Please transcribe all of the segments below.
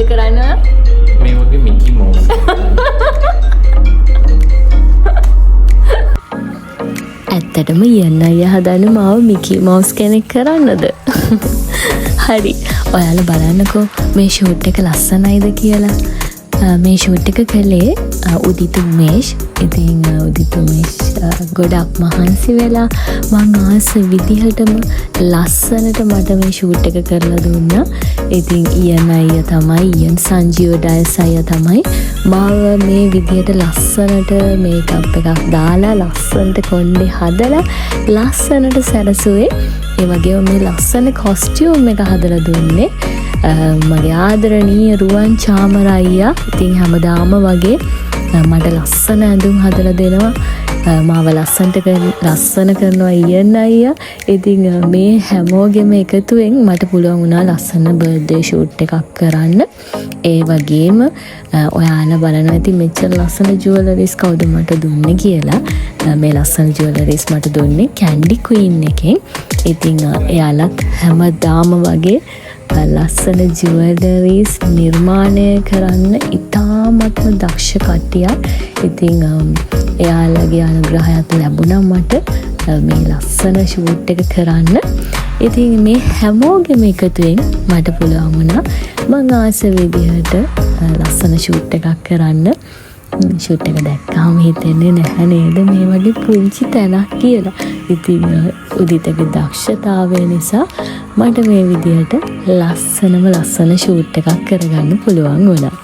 මොකද්ද කරන්නේ? මේ වගේ මිකි මවුස්. ඇත්තටම යන්න අය හදන්න මාව මිකි මවුස් කෙනෙක් කරන්නද? හරි. ඔයාලා බලන්නකෝ මේ ෂූට් එක ලස්සනයිද කියලා. මේ ෂූට් එක කළේ උදිත උමේෂ්. ඉතින් උදිත උමේෂ් ගොඩක් මහන්සි වෙලා මං ආස විදිහටම ලස්සනට මට මේ ෂූට් එක කරලා දුන්නා. ඉතින් ඊයන් අයියා තමයි ඊයන් සංජීව ඩයස් අයියා තමයි මාව මේ විදිහට ලස්සනට මේකප් එකක් දාලා ලස්සනට කොණ්ඩේ හදලා ලස්සනට සැරසුවේ. ඒ වගේම මේ ලස්සන කොස්ටියුම් එක හදලා දුන්නේ මගේ ආදරණීය රුවන් චාමර අයියා. ඉතින් හැමදාම වගේ මට ලස්සන ඇඳුම් හදලා දෙනවා. මාව ලස්සන කරනවා ඊයන් අයියා. ඉතින් මේ හැමෝගෙම එකතුවෙන් මට පුළුවන් වුණා ලස්සන බර්ත්ඩේ ෂූට් එකක් කරන්න. ඒ වගේම ඔයාලා බලනවා ඉතින් මෙච්චර ලස්සන ජුවලරිස් කවුද මට දුන්නේ කියලා. මේ ලස්සන ජුවලරිස් මට දුන්නේ කැන්ඩි ක්වීන් එකෙන්. ඉතින් එයාලත් හැමදාම වගේ ලස්සන ජුවලරිස් නිර්මාණය කරන්න ඉතාමත්ම දක්ෂ කට්ටියක්. ඉතින් එයාලගේ අනුග්‍රහයක් ලැබුණා මට මේ ලස්සන ෂූට් එක කරන්න. ඉතින් මේ හැමෝගෙම එකතුවෙන් මට පුළුවන් වුණා මං ආස විදිහට ලස්සන ෂූට් එකක් කරන්න. ෂූට් එක දැක්කාම හිතෙන්නේ නැහැ නේද මේ වගේ පුංචි තැනක් කියලා. ඉතින් උදිතගේ දක්ෂතාවය නිසා මට මේ විදිහට ලස්සන ෂූට් එකක් කරගන්න පුළුවන් වුණා.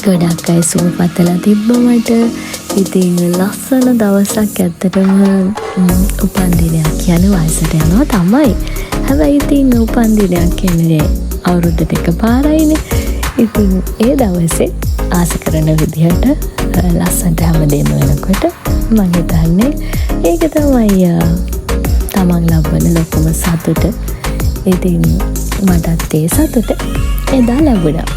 ගොඩක් අය සුබ පතලා තිබ්බ මට. ඉතින් ලස්සන දවසක් ඇත්තටම උපන්දිනයක් කියන්නේ වයසට යනවා තමයි. හැබැයි ඉතින් උපන්දිනයක් කියන්නේ අවුරුද්දට එකපාරයිනේ. ඉතින් ඒ දවසේ ආස කරන විදිහට ලස්සනට හැමදේම වෙනකොට මම හිතන්නේ ඒක තමයි තමන් ලබන ලොකුම සතුට. ඉතින් මටත් ඒ සතුට එදා ලැබුණා.